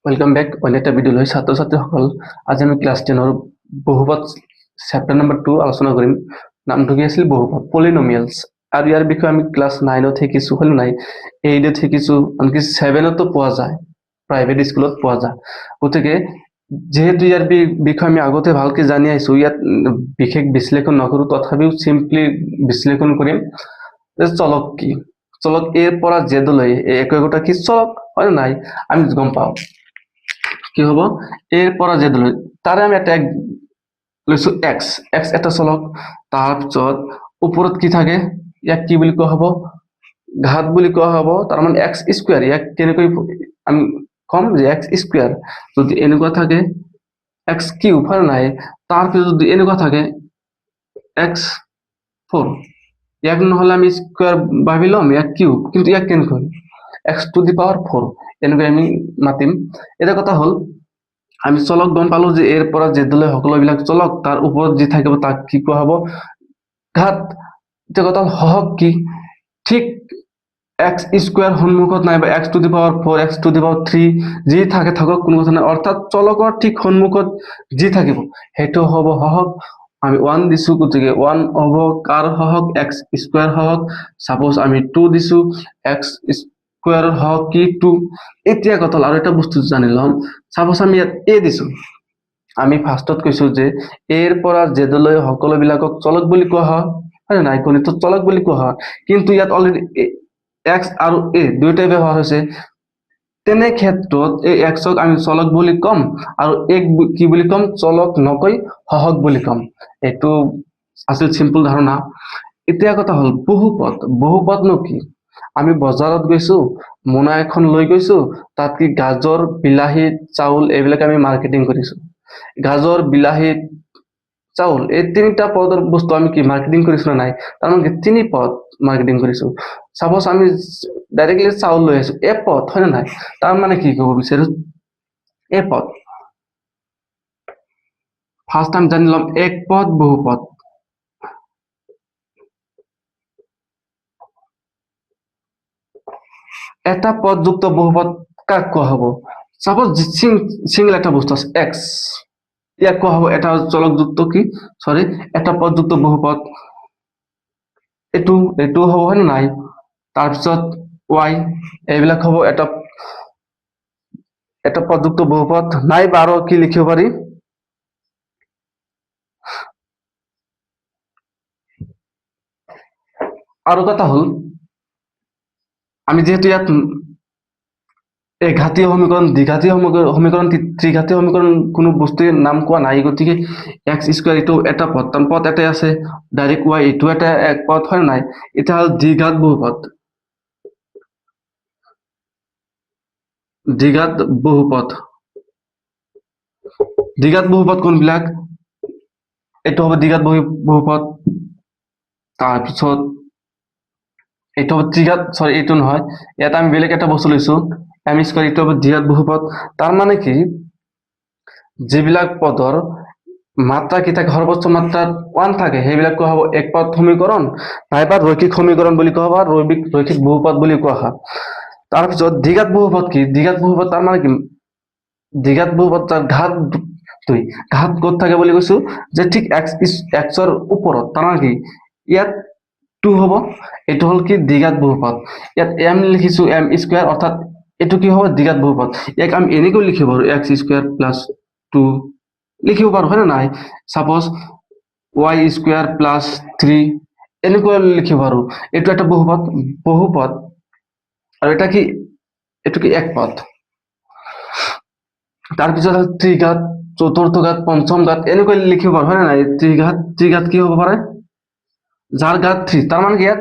Welcome back অন্য একটা video লৈ ছাত্ৰ ছাত্ৰীসকল আজি আমি ক্লাছ 10 বহুপদ চেপ্টাৰ নম্বৰ 2 আলোচনা কৰিম নামটো কি আছিল বহুপদ পলিনোমিয়ালছ আৰু ইয়াৰ বিষয়ে আমি ক্লাছ 9 শিকিছো হল নাই 8 শিকিছো আনকি 7 তো পোৱা যায় প্ৰাইভেট স্কুলত পোৱা যায় গতিকে যেহেতু ইয়াৰ বিষয়ে আমি আগতে ভালকে জানি আইছো ইয়াত বিশেষ বিশ্লেষণ নকৰো তথাপিও সিম্পলি বিশ্লেষণ কৰিম চলক কি চলক এৰ পৰা জেডলৈ একোটা কি চলক হয় নাই আমি গম পাওঁ কি হব এর পৰা জেডলৈ তাৰে আমি এটা লৈছো x x এটা চলক তাৰ পিছত ওপৰত কি থাকে ইয়াক কি বুলি কোৱা হ'ব ঘাত বুলি কোৱা হ'ব তাৰ মানে x স্কয়াৰ ইয়াক কেনেকৈ আমি কম যে x স্কয়াৰ যদি এনেকুৱা থাকে x কিউব হয় নাই তাৰ পিছত যদি এনেকুৱা থাকে x4 ইয়াক নহলে আমি স্কয়াৰ ভাবি লম ইয়াক কিউব কিন্তু ইয়াক কেনেকৈ x টু দি পাৱাৰ 4 এনেকৈ আমি মাতিম এটা কথা হল আমি চলক গম পালো যে এর পৰা জেডলৈ সকলোবিলাক চলক তাৰ ওপৰত যি থাকিব তাক কি কোৱা হ'ব ঘাত এটা কথা হহক কি ঠিক x স্কয়াৰ সন্মুখত নাই বা x to the power 4 x to the power 3 যি থাকে থাকক কোনো কথা নাই অৰ্থাৎ চলকৰ ঠিক সন্মুখত যি থাকিব হেতু হ'ব হহক আমি 1 দিছো গতিকে 1 হ'ব কাৰ হহক x স্কয়াৰ হওক সাপোজ আমি 2 দিছো x স্কয়াৰ হওক কি 2 এতিয়া কথা আৰু এটা বস্তু জানি লম সাপোজ আমি ইয়াত a দিছো আমি ফাৰ্ষ্টত কৈছো যে এৰ পৰা জেডলৈ সকলোবিলাকক চলক বুলি কোৱা হয় নাই গণিতত চলক বুলি কোৱা হয় কিন্তু ইয়াত অলৰেডি x আৰু a দুইটাই ব্যৱহাৰ হৈছে তেনে ক্ষেত্ৰত এই x ক আমি চলক বুলি কম আৰু a কি বুলি কম চলক নকৈ হহক বুলি কম এটো আছিল সিম্পল ধাৰণা এতিয়া কথা হল বহুপদ নো কি আমি বজাৰত গৈছো মোনা এখন লৈ গৈছো তাত কি গাজৰ বিলাহী চাউল এইবিলাক আমি মাৰ্কেটিং কৰিছো গাজৰ বিলাহী চাউল এই তিনিটা পদৰ বস্তু আমি কি মাৰ্কেটিং কৰিছো না নাই তাৰ মানে তিনি পদ মাৰ্কেটিং কৰিছো সাপোজ আমি ডাইৰেক্টলি চাউল লৈ আছো এ পদ হয় না নাই তাৰ মানে কি ক'ব বিচাৰো এ পদ ফাৰ্স্ট টাইম জানিলাম এক পদ বহুপদ এটা পদযুক্ত বহুপদ কাক কোৱা হ'ব সাপোজ সিঙ্গেল একটা বস্তু আছে x ইয়াক কোৱা হ'ব এটা চলকযুক্ত কি সৰি এটা পদযুক্ত বহুপদ এটো হ'ব হয় নাই তাৰপিছত y এইবিলাক হ'ব এটা পদযুক্ত বহুপদ নাই বাৰো কি লিখিব পাৰি আৰু কথা হল আমি যেহেতু ইয়াত ঘাতীয় সমীকৰণ দ্বিঘাতীয় সমীকৰণ ত্ৰিঘাতীয় সমীকৰণ কোনো বস্তুৰ নাম কোৱা নাই গতিকে x স্কয়াৰ এটো এটা পদ এটাই আছে ডাইৰেক্ট y এটো এটা এক পদ হয় নাই এটা হল দ্বিঘাত বহুপদ কোনবিলাক এটো হবে দ্বিঘাত বহুপদ তাৰপিছত এটো হবে ত্ৰিঘাত সৰি এটো নহয় ইয়াত আমি বেলেগ এটা বস্তু লৈছো m স্কয়াৰ এটো হবে দ্বিঘাত বহুপদ তাৰ মানে কি যিবিলাক পদৰ মাত্ৰা কি থাকে সৰ্বোচ্চ মাত্ৰা 1 থাকে সেইবিলাক কোৱা হ'ব একপদ সমীকৰণ নাইবা ৰৈখিক সমীকৰণ বুলি কোৱা হয় ৰৈখিক বহুপদ বুলি কোৱা হয় তাৰপিছত দ্বিঘাত বহুপদ কি দ্বিঘাত বহুপদ তাৰ মানে কি দ্বিঘাত বহুপদ তাৰ ঘাত ঘাত ক'ত থাকে বুলি কৈছো যে ঠিক x ৰ ওপৰত তাৰ মানে কি ইয়াত 2 হ'ব এটো হল কি দ্বিঘাত বহুপদ ইয়াত m লিখিছো m স্কয়াৰ অৰ্থাৎ এটো কি হ'ব দ্বিঘাত বহুপদ ইয়াক আমি এনেকৈ লিখিব পাৰো x স্কয়াৰ প্লাস 2 লিখিব পাৰো হয় না নাই সাপোজ y স্কয়াৰ প্লাস 3 এনেকৈ লিখিব পাৰো এটো একটা বহুপদ আৰু এটো কি এক পদ তাৰ পিছত ত্ৰিঘাত চতুৰ্থ ঘাত পঞ্চম ঘাত এনেকৈ লিখিব পাৰো হয় না নাই ত্ৰিঘাত কি হ'ব পাৰে যাৰ ঘাত 3 তাৰ মানে ইয়াত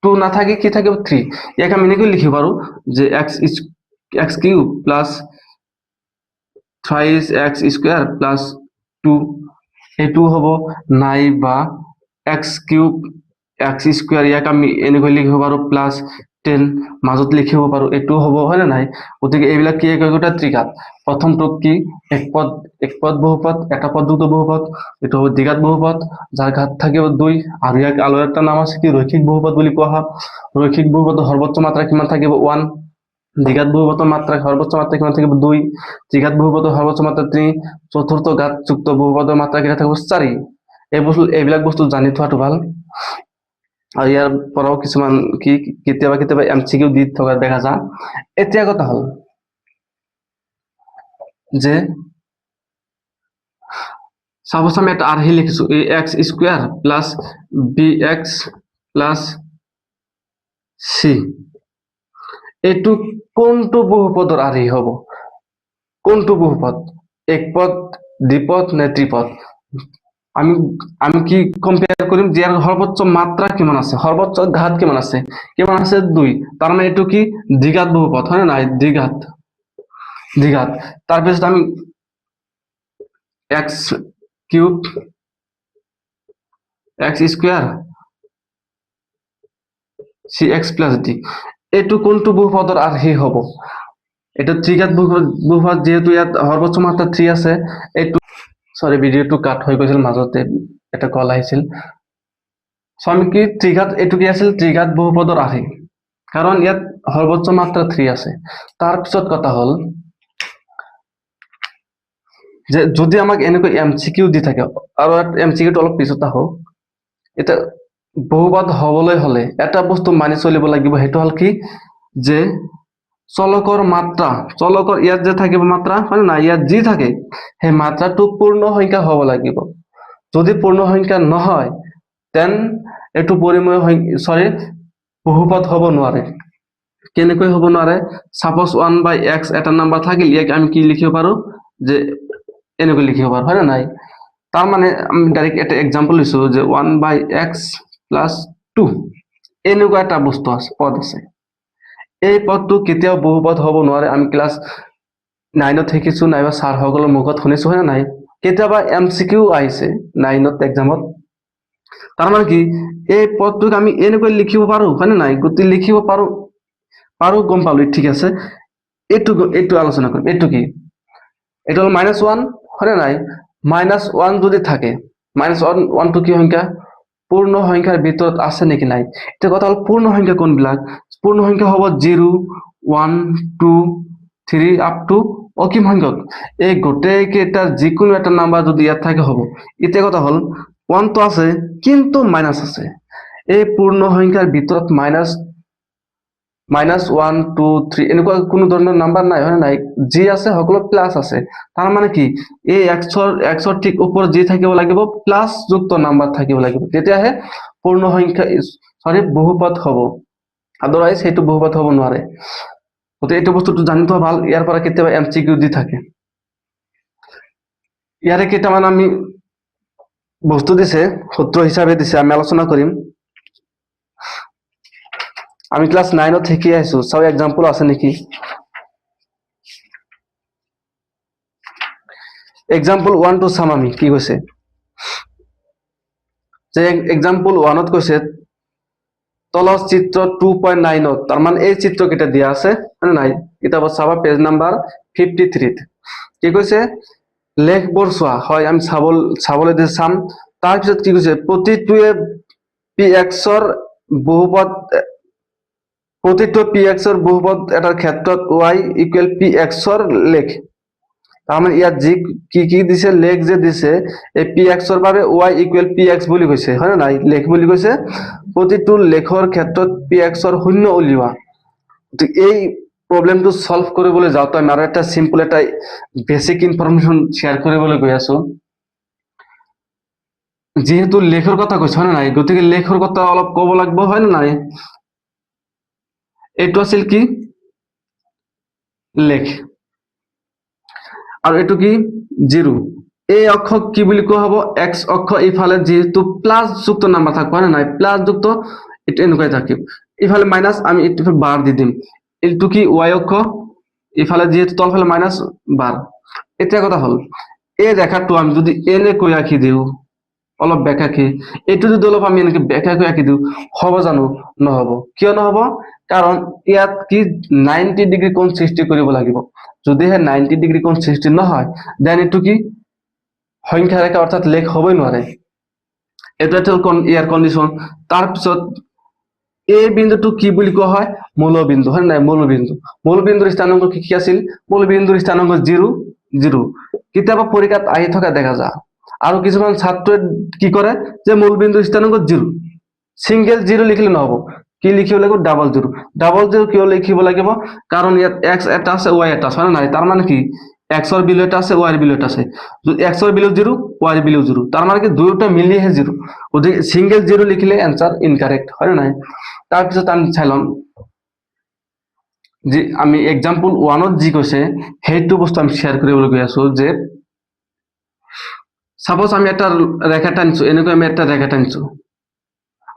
2 না থাকে কি থাকিব 3 ইয়াক আমি এনেকৈ লিখিব পাৰো যে x cube plus 3x square plus 2 এটো হ'ব নাই বা x কিউব x স্কয়ার ইয়াক আমি এনেকৈ লিখিব পাৰো প্লাস 10 মাজত লিখিব পাৰো এটো হ'ব হয় না নাই গতিকে এইবিলাক কি একোটা ত্ৰিঘাত প্ৰথমটো কি একপদ বহুপদ এটা পদযুক্ত বহুপদ এটো হ'ব দ্বিঘাত বহুপদ যাৰ ঘাত থাকিব 2 আৰু ইয়াক আলো এটা নাম আছে কি ৰৈখিক বহুপদ বুলি কোৱা হয় ৰৈখিক বহুপদৰ সৰ্বোচ্চ মাত্ৰা কিমান থাকিব 1 দ্বিঘাত বহুপদৰ মাত্ৰা সৰ্বোচ্চ মাত্ৰা কিমান থাকিব 2, ত্ৰিঘাত বহুপদৰ সৰ্বোচ্চ মাত্ৰা 3, চতুৰ্থ ঘাতযুক্ত বহুপদৰ মাত্ৰা কেইটা থাকিব 4। এইবিলাক বস্তু জানি থোৱাটো ভাল। আৰু ইয়াৰ পৰাও কিছুমান কি কেতিয়াবা কেতিয়াবা MCQ দি থকা দেখা যায়। এতিয়া কথা হল যে সাপোজ আমি এটা আৰ্হি লিখিছো ax square plus bx plus c, এইটো কোনটো বহুপদৰ আৰ্হি হ'ব? কোনটো বহুপদ? একপদ, দ্বিপদ নে ত্ৰিপদ? আমি আমি কি কম্পেয়াৰ কৰিম যে সর্বোচ্চ মাত্রা কিমান আছে, সর্বোচ্চ ঘাত কিমান আছে? 2। তার মানে এইটো কি দ্বিঘাত বহুপদ হয় না? দ্বিঘাত। তাৰপিছত আমি x cube x square cx plus d, এইটো কোনটো বহুপদৰ আৰ্হি হ'ব? এটা ত্ৰিঘাত বহুপদ, যেহেতু ইয়াত সর্বোচ্চ মাত্রা 3 আছে। এইটো সরি ভিডিওটো কাট হৈ গৈছিল, মাজতে এটা কল আহিছিল। সো আমি কি ত্ৰিঘাত, এইটো কি আছিল ত্ৰিঘাত বহুপদৰ আৰ্হি, কাৰণ ইয়াত সৰ্বোচ্চ মাত্ৰা 3 আছে। তাৰপিছত কথা হল যে যদি আমাক এনেকৈ MCQ দি থাকে, আৰু MCQটো অলপ পিছত আহক, এটা বহুপদ হবলৈ হলে এটা বস্তু মানি চলিব লাগিব, সেইটো হল কি যে চলকৰ মাত্ৰা, চলকৰ ইয়াত যে থাকিব মাত্ৰা হয় না, ইয়াত যি থাকে সেই মাত্ৰাটো পূৰ্ণ সংখ্যা হ'ব লাগিব। যদি পূৰ্ণ সংখ্যা নহয় তেন এইটো পৰিমেয় বহুপদ হ'ব নোৱাৰে। কেনেকৈ হ'ব নোৱাৰে? সাপোজ 1/x এটা নাম্বাৰ থাকিল, ইয়াক আমি কি লিখিব পাৰো যে এনেকৈ লিখিব পাৰো হয় না নাই? তাৰ মানে আমি ডাইৰেক্ট এটা এক্সাম্পল লৈছো যে 1/x প্লাস 2 এনেকুৱা এটা বস্তু আছে, পদ আছে। এই পদটো কেতিয়াও বহুপদ হ'ব নোৱাৰে। আমি ক্লাছ 9ত শিকিছো, নাইবা ছাৰসকলৰ মুখত শুনিছো হয় না নাই? কেতিয়াবা MCQ আহিছে 9ত এক্সামত। তাৰ মানে কি এই পদটোক আমি এনেকৈ লিখিব পাৰো হয় না নাই? গতি লিখিব পাৰো গম পালো, ঠিক আছে। এইটো আলোচনা কৰিম। এইটো কি? এইটো হল -1 হয় না নাই? -1 যদি থাকে, -1টো কি সংখ্যা? পূৰ্ণ সংখ্যাৰ ভিতৰত আছে নেকি নাই? এতিয়া কথা হল পূৰ্ণ সংখ্যা কোনবিলাক? পূৰ্ণ সংখ্যা হ'ব 0, 1, 2, 3 আপ টু অসীম সংখ্যক। এই গোটেই কেইটাৰ যিকোনো এটা নাম্বাৰ যদি ইয়াত থাকে হ'ব। এতিয়া কথা হল 1 তো আছে কিন্তু মাইনাস আছে। এই পূৰ্ণ সংখ্যাৰ ভিতৰত -1, 2, 3 এনেকুৱা কোনো ধৰণৰ নাম্বাৰ নাই হয় নাই? যি আছে সকলো প্লাস আছে। তাৰ মানে কি এই এক্সৰ ঠিক ওপৰত যি থাকিব লাগিব প্লাস যুক্ত নাম্বাৰ থাকিব লাগিব, তেতিয়াহে পূৰ্ণ সংখ্যা বহুপদ হ'ব। আদাৰৱাইজ সেইটো বহুপদ হ'ব নোৱাৰে। গতিকে এইটো বস্তুটো জানি থোৱা ভাল, ইয়াৰ পৰা কেতিয়াবা MCQ দি থাকে। ইয়াৰে কেইটামান আমি বস্তু দিছে, সূত্ৰ হিচাপে দিছে, আমি আলোচনা কৰিম। আমি ক্লাছ 9ত শিকি আহিছো, চাও এক্সাম্পল আছে নেকি। এক্সাম্পল 1 টো চাম আমি কি কৈছে। যে এক্সাম্পল 1ত কৈছে তলৰ চিত্ৰ 2.9ত, তাৰ মানে এই চিত্ৰ কেইটা দিয়া আছে হয় নাই? কিতাপত চাবা পেজ নাম্বাৰ 53ত কি কৈছে? লেখবোৰ চোৱা হয়, আমি চাবলৈ দি চাম। তাৰপিছত কি কৈছে? প্ৰতিটোৱে pxৰ বহুপদ, প্ৰতিটো pxৰ বহুপদ এটাৰ ক্ষেত্ৰত y ইকুৱেল pxৰ লেখ। তাৰমানে ইয়াত যি কি দিছে, লেখ যে দিছে, এই pxৰ বাবে y ইকুৱেল px বুলি কৈছে হয় না নাই? লেখ বুলি কৈছে। প্ৰতিটো লেখৰ ক্ষেত্ৰত pxৰ শূন্য উলিওৱা। এই প্ৰবলেমটো সলভ কৰিবলৈ যাওঁতে আমি আৰু এটা সিম্পল এটা বেসিক ইনফৰমেশন শেয়াৰ কৰিবলৈ গৈ আছো। যেহেতু লেখৰ কথা কৈছো হয় না নাই, গতিকে লেখৰ কথা অলপ ক'ব লাগিব হয় না নাই? এইটো আছিল কি লেখ, আৰু এইটো কি 0। এই অক্ষক কি বুলি কোৱা হ'ব? x অক্ষ। ইফালে যেহেতু প্লাস যুক্ত নাম্বার থাকবে হয় না নাই? প্লাস যুক্ত এটা এনেকৈ থাকিব, ইফালে মাইনাস আমি একটু বার দি দিম। এইটো কি y অক্ষ, ইফালে যেহেতু তলফালে মাইনাস বার। এতিয়া কথা হল এই ৰেখাটো আমি যদি এনেকৈ আঁকি দিওঁ, অলপ বেকাকে, এইটো যদি অলপ আমি এনেকৈ বেকাকৈ আঁকি দিওঁ, হ'ব জানো? নহব। কিয় নহব? কাৰণ ইয়াত কি 90 ডিগ্ৰী কোণ সৃষ্টি কৰিব লাগিব। যদিহে 90 ডিগ্ৰী কোণ সৃষ্টি নহয়, দেন এইটো কি সংখ্যা ৰেখা অৰ্থাৎ লেখ হ'বই নোৱাৰে। এইটো এটা ইয়াৰ কণ্ডিশ্যন। তাৰপিছত এই বিন্দুটো কি বুলি কোৱা হয়? মূলবিন্দু হয় নাই মূলবিন্দুৰ স্থানাংক কি আছিল মূলবিন্দুৰ স্থানাংক 0 0 কেতিয়াবা পৰীক্ষাত আহি থকা দেখা যায় আৰু কিছুমান ছাত্ৰই কি কৰে যে মূলবিন্দুৰ স্থানাংক 0 সিঙ্গেল 0 লিখিলে নহব কি লিখিব লাগিব ডাবল জিরো কিয় লিখিব লাগিব কাৰণ ইয়াত x এটা আছে y এটা আছে নাই তাৰ মানে কি x ৰ বিলু এটা আছে y ৰ বিলু এটা আছে যদি x ৰ বিলু 0 y ৰ বিলু 0 তাৰ মানে কি দুয়োটা মিলিহে 0 গতিকে সিঙ্গেল 0 লিখিলে এনসাৰ ইনকাৰেক্ট হয় নাই তাৰ পিছত আমি চাইলম যে আমি এক্সাম্পল 1 ত যি কৈছে সেইটো বস্তু আমি শেয়াৰ কৰিবলৈ গৈ আছো যে সাপোজ আমি এটা ৰেখা টানিছো এনেকৈ আমি এটা ৰেখা টানিছো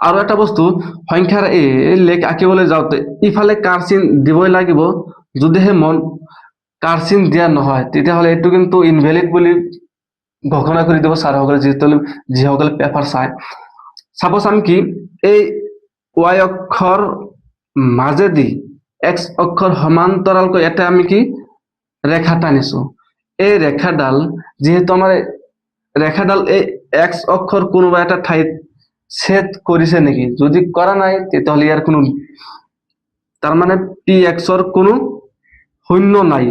আৰু এটা বস্তু সংখ্যাৰ এই লেখ আঁকিবলৈ যাওঁতে ইফালে কাৰ চিন দিবই লাগিব যদিহে মন কাৰ চিন দিয়া নহয় তেতিয়াহ'লে এইটো কিন্তু ইনভ্যালিড বুলি ঘোষণা কৰি দিব ছাৰসকলে যিসকলে পেপাৰ চায় সাপোজ আমি কি এই y অক্ষৰ মাজেদি x অক্ষৰ সমান্তৰালকৈ এটা আমি কি ৰেখা টানিছো এই ৰেখাডাল যেহেতু আমাৰ ৰেখাডাল এই x অক্ষৰ কোনোবা এটা ঠাইত ছেদ কৰিছে নেকি যদি কৰা নাই তেতিয়াহ'লে ইয়াৰ কোনো তাৰ মানে px ৰ কোনো শূন্য নাই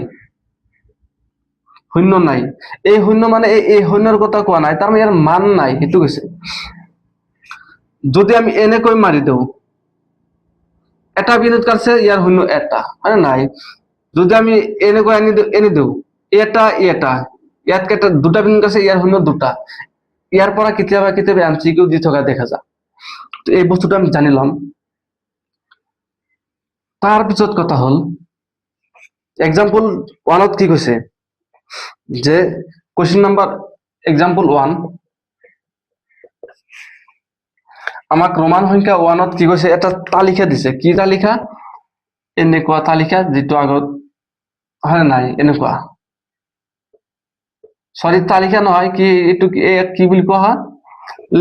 এই শূন্য মানে এই শূন্যৰ কথা কোৱা নাই তাৰ মানে ইয়াৰ মান নাই সেইটো কৈছে যদি আমি এনেকৈ মাৰি দেও এটা বিন্দুত কাটছে ইয়াৰ শূন্য এটা হয় নাই যদি আমি এনেকৈ আনি দেও এটা ইয়াত কেটা দুটা বিন্দু আছে ইয়াৰ শূন্য দুটা ইয়াৰ পৰা কেতিয়াবা এমসিকিউ দি থকা দেখা যায় তো এই বস্তুটো আমি জানি লম তাৰ পিছত কথা হল এক্সাম্পল 1 ত কি কৈছে যে কোশ্চেন নাম্বার এক্সাম্পল 1 আমাক ৰোমান সংখ্যা 1 ত কি কৈছে এটা তালিকা দিছে কি তালিকা এনেকুৱা তালিকা যেটো আগত হয় নাই এনেকুৱা সৰি তালিকা নহয় কি এটু কি বুলি কোৱা হয়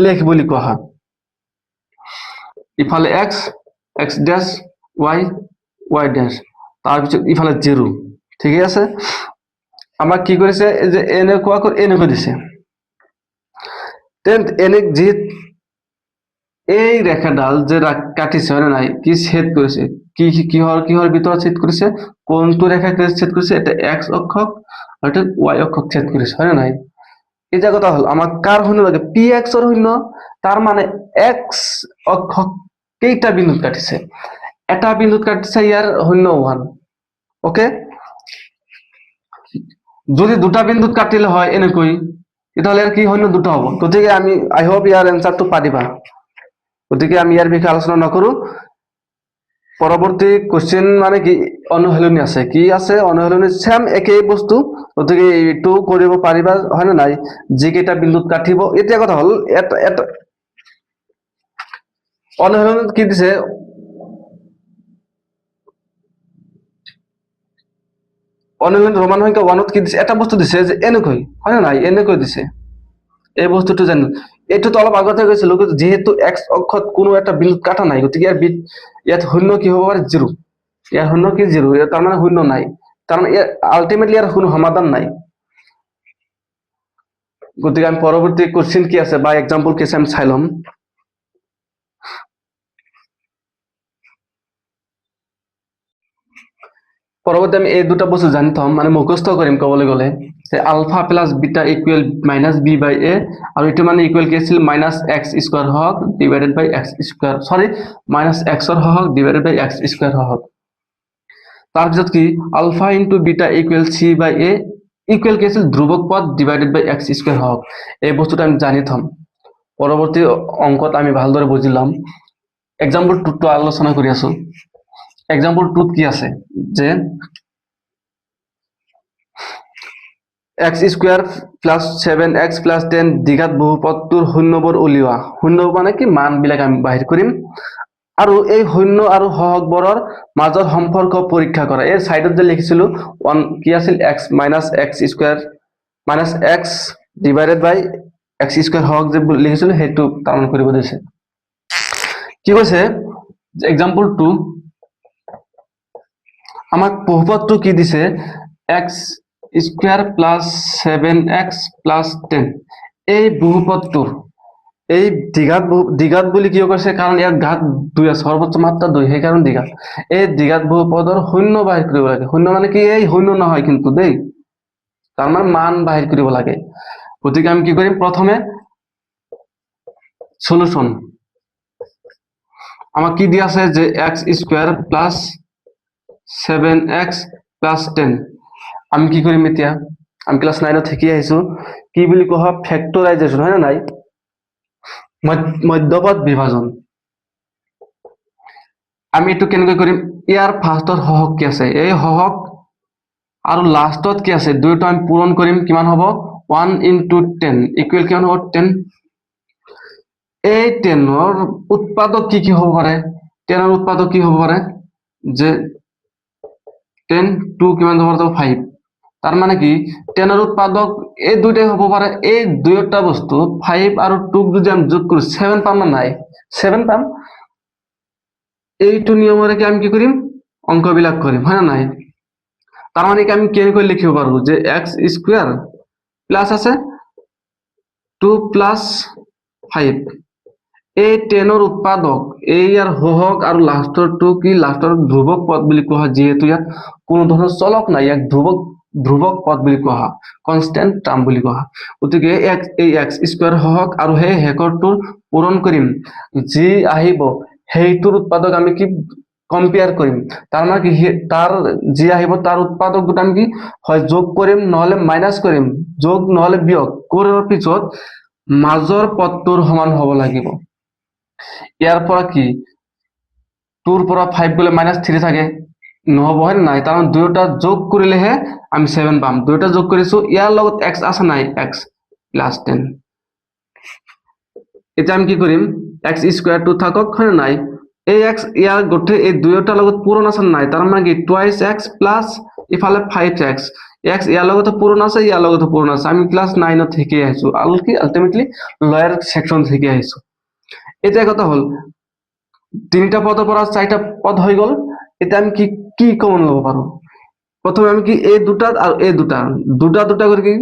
লেখ বুলি কোৱা হয় ইফালে x ড্যাশ y ড্যাশ তাৰ পিছত ইফালে 0 ঠিক আছে আমাক কি কৰিছে যে এনেকৈ দিছে তেন এনে যি এই ৰেখাডাল যে কাটিছে হয় নাই কি ছেদ কৰিছে কিহৰ ভিতৰত ছেদ কৰিছে কোনটো ৰেখা ছেদ কৰিছে এটা x অক্ষক আৰু এটা y অক্ষক ছেদ কৰিছে হয় নাই এই যে কথা হল আমাক কাৰ শূন্য লাগে px ৰ শূন্য তাৰ মানে x অক্ষক কেইটা বিন্দুত কাটিছে এটা বিন্দুত কাটিছে ইয়াৰ শূন্য 1 ওকে যদি দুটা বিন্দুত কাটিলে হয় এনেকৈ তেতিয়াহ'লে কি শূন্য দুটা হ'ব গতিকে আমি আই হোপ ইয়াৰ এনসাৰটো পাৰিবা গতিকে আমি ইয়াৰ বিষয়ে আলোচনা নকৰো পৰৱৰ্তী কোশ্চেন মানে কি অনুশীলনী আছে কি আছে অনুশীলনী সেম একেই বস্তু গতিকে এইটো কৰিব পাৰিবা হয় না নাই যিকেইটা বিন্দুত কাটিব এতিয়া কথা হল এটা অনুশীলনীত কি দিছে অনুশীলনী ৰোমান সংখ্যা 1 ত কি দিছে এটা বস্তু দিছে যে এনেকৈ হয় না নাই এনেকৈ দিছে এই বস্তুটো জানো এইটো তো অলপ আগতে কৈছিল যেহেতু x অক্ষত কোনো এটা বিন্দুত কাটা নাই গতিকে ইয়াত শূন্য কি হ'ব পাৰে 0 ইয়াৰ শূন্য কি 0 তাৰ মানে শূন্য নাই তাৰ মানে আলটিমেটলি ইয়াৰ কোনো সমাধান নাই গতিকে আমি পৰৱৰ্তী কোশ্চেন কি আছে বা এক্সাম্পল কি আছে আমি চাই লম পৰৱৰ্তী আমি এই দুটা বস্তু জানি থম মানে মুখস্থ কৰিম ক'বলৈ গ'লে যে ULFA plus beta equal -b/a আৰু এটো মানে ইকুৱেল কি আছিল -x স্কয়াৰ হওক ডিভাইডেড বাই x স্কয়াৰ সৰি -x ৰ হওক ডিভাইডেড বাই x স্কয়াৰ হওক তাৰপিছত কি alpha into beta equal c/a equal কি আছিল ধ্ৰুবক পদ ডিভাইডেড বাই x স্কয়াৰ হওক এই বস্তুটো আমি জানি থম পৰৱৰ্তী অংকত আমি ভালদৰে বুজি লম এক্সাম্পল 2 টো আলোচনা কৰি আছো এক্সাম্পল 2 কি আছে যে x square plus 7x plus 10 দ্বিঘাত বহুপদটোৰ শূন্যবোৰ উলিওৱা শূন্য মানে কি মান বিলাক আমি বাহিৰ কৰিম আৰু এই শূন্য আৰু সহগবোৰৰ মাজৰ সম্পৰ্ক পৰীক্ষা কৰা এই সাইডত যে লিখিছিলো 1 কি আছিল x - x square - x divided by x square হওক যে লিখিছিলো হেতু কাম কৰিব দিছে কি কৈছে এক্সাম্পল 2 আমাক বহুপদটো কি দিছে x square plus 7x plus 10 এই বহুপদটোৰ এই দ্বিঘাত বুলি কিয় কৈছে, কাৰণ ইয়াৰ ঘাত 2 আছে, সৰ্বোচ্চ মাত্ৰা 2, সেইকাৰণে দ্বিঘাত। এই দ্বিঘাত বহুপদৰ শূন্য বাহিৰ কৰিব লাগে। শূন্য মানে কি, এই শূন্য নহয় কিন্তু দেই, তাৰ মানে মান বাহিৰ কৰিব লাগে। গতিকে আমি কি কৰিম, প্ৰথমে সলিউশন। আমাক কি দিয়া আছে যে x² প্লাস 7x প্লাস 10। আমি কি কৰিম এতিয়া, আমি ক্লাস 9 শিকি আহিছো কি বুলি কোৱা হয়, ফেক্টৰাইজেশ্যন, হয় না নাই, মধ্যপদ বিভাজন। আমি এইটো কেনেকৈ কৰিম, ইয়াৰ ফাৰ্ষ্টত হহক কি আছে, এই হহক আৰু লাষ্টত কি আছে, দুয়োটা আমি পূৰণ কৰিম। কিমান হ'ব, 1 × 10 ইকুৱেল কিমান হ'ব, 10। এই 10ৰ উৎপাদক কি কি হ'ব পাৰে, 10ৰ উৎপাদক কি হ'ব পাৰে, যে 10 2 কিমান হ'ব, 5। তাৰ মানে কি 10ৰ উৎপাদক এই দুইটাই হ'ব পাৰে। এই দুয়োটা বস্তু 5 আৰু 2 যদি আমি যোগ কৰো 7 পাম না নাই, 7 পাম। এইটো নিয়মৰে কি আমি কি কৰিম, অংকবিলাক কৰিম, হয় না নাই। তাৰ মানে কি আমি কেনেকৈ লিখিব পাৰো, যে x² প্লাস আছে 2 প্লাস 5, এই 10ৰ উৎপাদক এই ইয়াৰ হহক আৰু লাষ্টৰটো কি, লাষ্টৰ ধ্ৰুৱক পদ বুলি কোৱা হয়, যিহেতু ইয়াত কোনো ধৰণৰ চলক নাই, ইয়াক ধ্ৰুৱক পদ বুলি কোৱা হয়, কনষ্টেন্ট টাৰ্ম বুলি কোৱা হয়। গতিকে এই x² হহক আৰু সেই হেকৰটো পূৰণ কৰিম, যি আহিব সেইটোৰ উৎপাদক আমি কি কম্পেয়াৰ কৰিম। তাৰ মানে কি তাৰ যি আহিব তাৰ উৎপাদক দুটা আমি কি হয় যোগ কৰিম, নহলে মাইনাস কৰিম, যোগ নহলে বিয়োগ কৰাৰ পিছত মাজৰ পদটোৰ সমান হ'ব লাগিব। ইয়াৰ পৰা কি 2ৰ পৰা 5 গলে -3 থাকে, নহব, হয় নাই। তাৰ মানে দুয়োটা যোগ কৰিলেহে আমি 7 পাম। দুয়োটা যোগ কৰিছো, ইয়াৰ লগত x আছে নাই, x প্লাস 10। এতিয়া আমি কি কৰিম, x² টো থাকক, হয় নাই। এই x ইয়াৰ গোটেই এই দুয়োটাৰ লগত পূৰণ আছে নাই, তাৰ মানে কি 2x প্লাস ইফালে 5x, x ইয়াৰ লগতো পূৰণ আছে, ইয়াৰ লগতো পূৰণ আছে। আমি ক্লাস 9 শিকি আহিছো, আলটিমেটলি লয়াৰ সেকশন শিকি আহিছো। এতিয়া কথা হল, 3টা পদৰ পৰা 4টা পদ হৈ গল। এতিয়া আমি কি কমন লব পাৰো, প্ৰথমে আমি কি এই দুটাত আৰু এই দুটা কৰি কি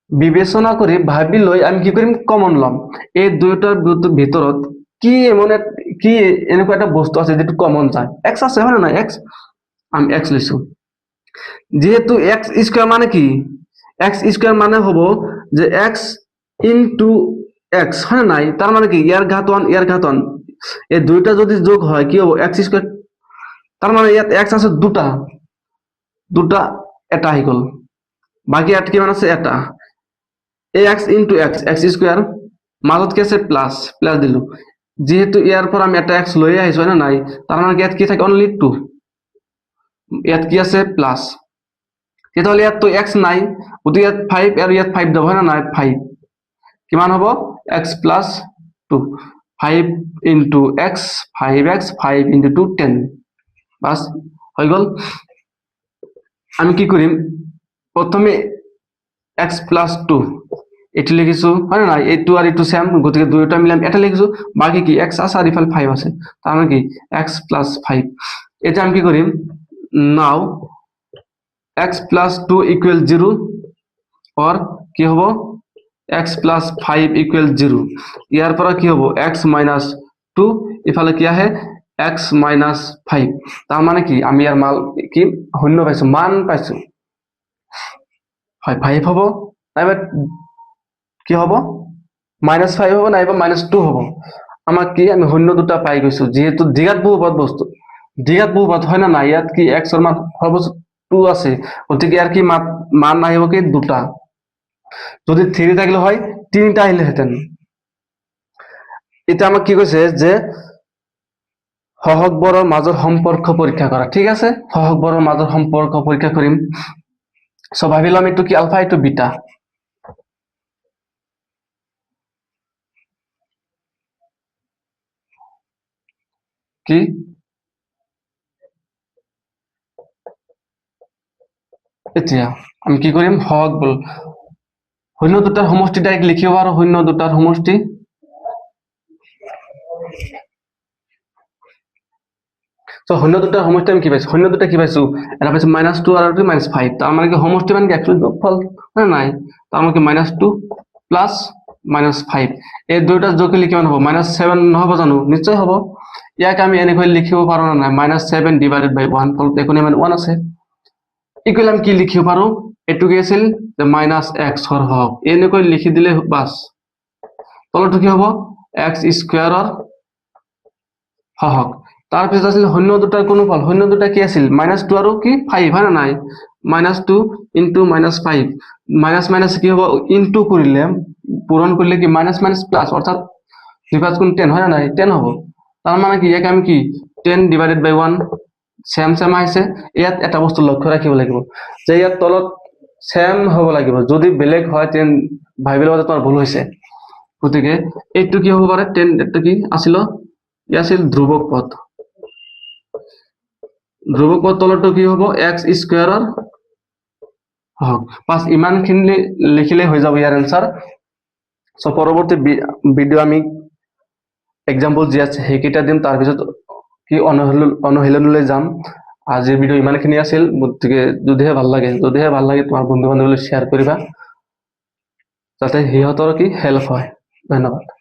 বিবেচনা কৰি ভাবি লৈ আমি কি কৰিম, কমন লম। এই দুয়োটাৰ ভিতৰত কি কি এনেকুৱা এটা বস্তু আছে যেটো কমন যায়, x আছে, হয় না নাই, x আমি x লৈছো। যেহেতু x² মানে কি, x² মানে হ'ব যে x * x, হয় না নাই। তাৰ মানে কি ইয়াৰ ঘাত 1 ইয়াৰ ঘাত 1, এই দুইটা যদি যোগ হয় কি হ'ব, x²। তাৰ মানে ইয়াত x আছে দুটা এটা আহি গল, বাকি ইয়াত কিমান আছে, এটা। এই x * x² মাজত কি আছে, প্লাস দিলো। যেহেতু ইয়াৰ পৰা আমি এটা x লৈ আহিছো, হয় না নাই, তাৰ মানে ইয়াত কি থাকে, অনলি 2, ইয়াত কি আছে, প্লাস। তেতিয়াহ'লে ইয়াত তো x নাই, গতিকে ইয়াত 5 আৰু ইয়াত 5 যাব, হয় না নাই, 5 কিমান হ'ব, x + 2, 5 * x 5x 5 * 2 10, বাস হৈ গল। আমি কি কৰিম, প্ৰথমে x + 2 এটি লিখিছো, হয় না নাই, এইটো আর এইটো সেম, গতিকে দুইটা মিলাম এটা লিখিছো। বাকি কি x আছে আর ইফালে 5 আছে, তার মানে কি x + 5। এটা আমি কি কৰিম, নাও x + 2 = 0, और কি হ'ব, x + 5 = 0। ইয়াৰ পৰা কি হ'ব, x - 2 ইফালে কি আহে, x - 5। তাৰ মানে কি আমি ইয়াৰ মান কি শূন্য পাইছো, মান পাইছো, হয় 5 হ'ব, নাইবা কি হ'ব, -5 হ'ব, নাইবা -2 হ'ব। আমাক কি আমি শূন্য দুটা পাই গৈছো, যেহেতু দ্বিঘাত বহুপদ বস্তু, দ্বিঘাত বহুপদ, হয় না নাই। ইয়াত কি x ৰ মান সৰ্বোচ্চ 2 আছে, গতিকে ইয়াৰ কি মান আহিব কি দুটা। যদি 3 থাকিলে হয় 3টা আহিলেহেঁতেন। এটা আমাক কি কৈছে যে সহগবোৰৰ মাজৰ সম্পৰ্ক পৰীক্ষা কৰা, ঠিক আছে। সহগবোৰৰ মাজৰ সম্পৰ্ক পৰীক্ষা কৰিম। সো ভাবি লম এইটো কি আলফা, এইটো বিটা। কি এতিয়া আমি কি কৰিম, সহগ বল শূন্য দুটাৰ সমষ্টি ডাইৰেক্ট লিখিব পাৰো, শূন্য দুটাৰ সমষ্টি। তো শূন্য দুটাৰ সমষ্টি আমি কি পাইছো, শূন্য দুটা কি পাইছো, এটা পাইছো -2 আৰু এটা -5। তাৰ মানে কি সমষ্টি মানে কি যোগফল, হয় নাই। তাৰ মানে কি -2 + -5 এই দুইটা যোগ কৰিলে কিমান হ'ব -7 নহ'ব জানো নিশ্চয় হ'ব ইয়াক আমি এনেকৈ লিখিব পাৰো না নাই -7 ডিভাইডেড বাই 1 তলত দেখোন ইমান 1 আছে ইকুৱেল আমি কি লিখিব পাৰো এটো কি আছিল যে -x হৰ হওক এনেকৈ লিখি দিলে বাস তলত কি হ'ব x স্কয়াৰৰ হওক তাৰ পিছত আছিল শূন্য দুটাৰ কোনো ফল শূন্য দুটা কি আছিল -2 আৰু কি 5 হয় না নাই -2 ইনটু -5 মাইনাস মাইনাস কি হ'ব ইনটু কৰিলে পূৰণ কৰিলে কি মাইনাস মাইনাস প্লাস অৰ্থাৎ 3 5 গুণ 10 হয় না নাই 10 হ'ব তাৰ মানে কি ইয়াক আমি কি 10 ডিভাইডেড বাই 1 সেম সেম আহিছে ইয়াত এটা বস্তু লক্ষ্য ৰাখিব লাগিব যে ইয়াত তলত সেম হ'ব লাগিব যদি বেলেগ হয় তেন ভাবিলে তোমাৰ ভুল হৈছে গতিকে এইটো কি হ'ব পাৰে 10 এইটো কি আছিল ই আছিল ধ্ৰুবক পদ তলটো কি হ'ব x স্কয়াৰৰ হওক পাঁচ ইমানখিনি লিখিলে হৈ যাব ইয়াৰ আনসাৰ সো পৰৱৰ্তী ভিডিও আমি এক্সাম্পল যি আছে সেইকেইটা দিম তাৰ পিছত কি অনুশীলনলৈ যাম আজিৰ ভিডিও ইমানখিনি আছিল গতিকে যদিহে ভাল লাগে তোমাৰ বন্ধু বান্ধৱীলৈ শ্বেয়াৰ কৰিবা যাতে সিহঁতৰ কি হেল্প হয় ধন্যবাদ